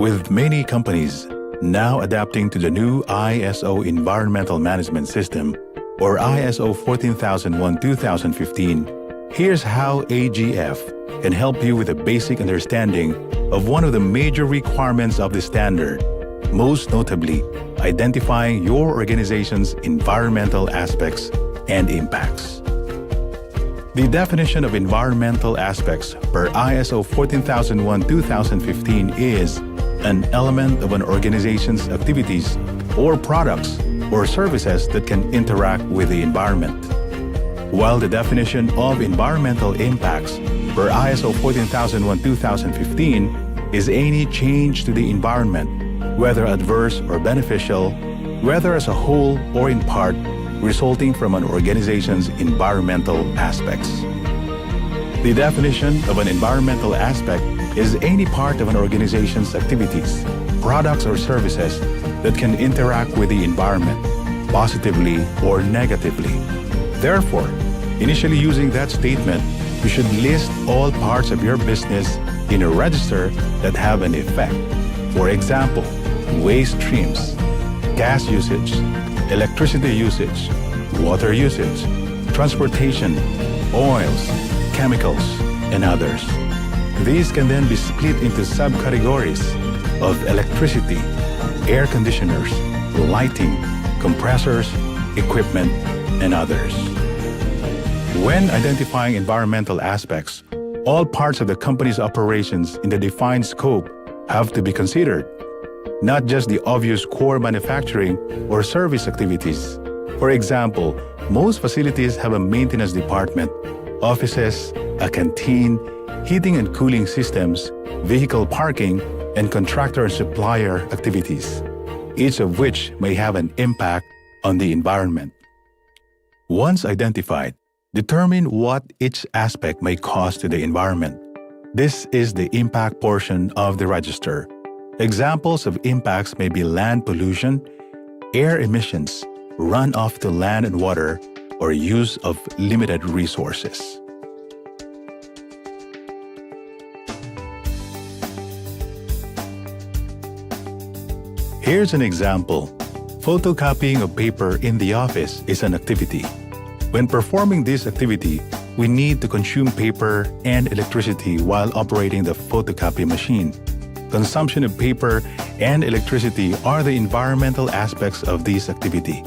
With many companies now adapting to the new ISO Environmental Management System, or ISO 14001:2015, here's how AGF can help you with a basic understanding of one of the major requirements of the standard, most notably identifying your organization's environmental aspects and impacts. The definition of environmental aspects per ISO 14001:2015 is an element of an organization's activities or products or services that can interact with the environment. While the definition of environmental impacts per ISO 14001:2015 is any change to the environment, whether adverse or beneficial, whether as a whole or in part, resulting from an organization's environmental aspects. The definition of an environmental aspect is any part of an organization's activities, products, or services that can interact with the environment, positively or negatively. Therefore, initially using that statement, you should list all parts of your business in a register that have an effect. For example, waste streams, gas usage, electricity usage, water usage, transportation, oils, chemicals, and others. These can then be split into subcategories of electricity, air conditioners, lighting, compressors, equipment, and others. When identifying environmental aspects, all parts of the company's operations in the defined scope have to be considered, not just the obvious core manufacturing or service activities. For example, most facilities have a maintenance department, offices, a canteen, heating and cooling systems, vehicle parking, and contractor and supplier activities, each of which may have an impact on the environment. Once identified, determine what each aspect may cause to the environment. This is the impact portion of the register. Examples of impacts may be land pollution, air emissions, runoff to land and water, or use of limited resources. Here's an example. Photocopying of paper in the office is an activity. When performing this activity, we need to consume paper and electricity while operating the photocopy machine. Consumption of paper and electricity are the environmental aspects of this activity.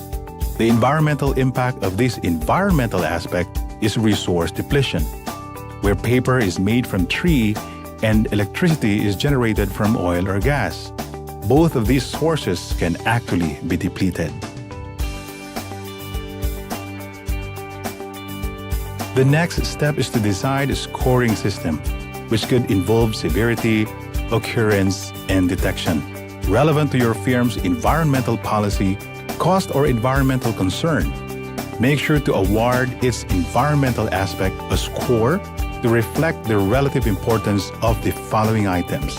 The environmental impact of this environmental aspect is resource depletion, where paper is made from tree and electricity is generated from oil or gas. Both of these sources can actually be depleted. The next step is to decide a scoring system, which could involve severity, occurrence, and detection, relevant to your firm's environmental policy, cost, or environmental concern. Make sure to award its environmental aspect a score to reflect the relative importance of the following items.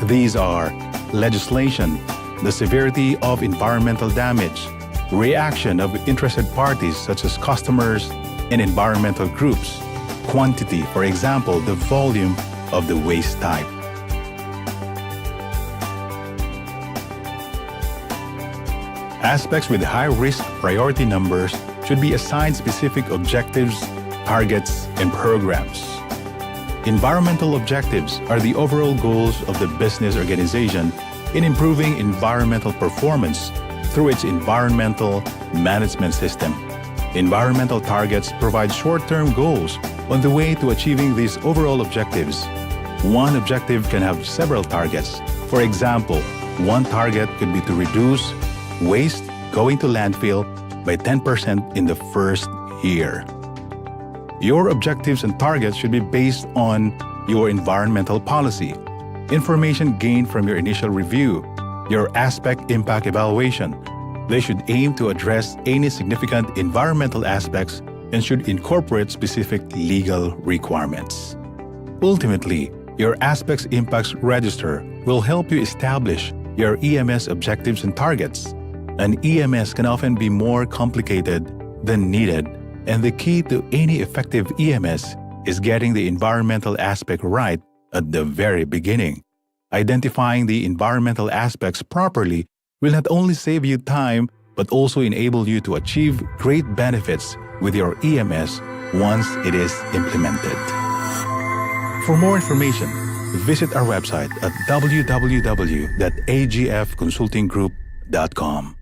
These are legislation, the severity of environmental damage, reaction of interested parties such as customers and environmental groups, quantity, for example, the volume of the waste type. Aspects with high-risk priority numbers should be assigned specific objectives, targets, and programs. Environmental objectives are the overall goals of the business organization in improving environmental performance through its environmental management system. Environmental targets provide short-term goals on the way to achieving these overall objectives. One objective can have several targets. For example, one target could be to reduce waste going to landfill by 10% in the first year. Your objectives and targets should be based on your environmental policy, information gained from your initial review, your aspect impact evaluation. They should aim to address any significant environmental aspects and should incorporate specific legal requirements. Ultimately, your aspects impacts register will help you establish your EMS objectives and targets. An EMS can often be more complicated than needed, and the key to any effective EMS is getting the environmental aspect right at the very beginning. Identifying the environmental aspects properly will not only save you time but also enable you to achieve great benefits with your EMS once it is implemented. For more information, visit our website at www.agfconsultinggroup.com.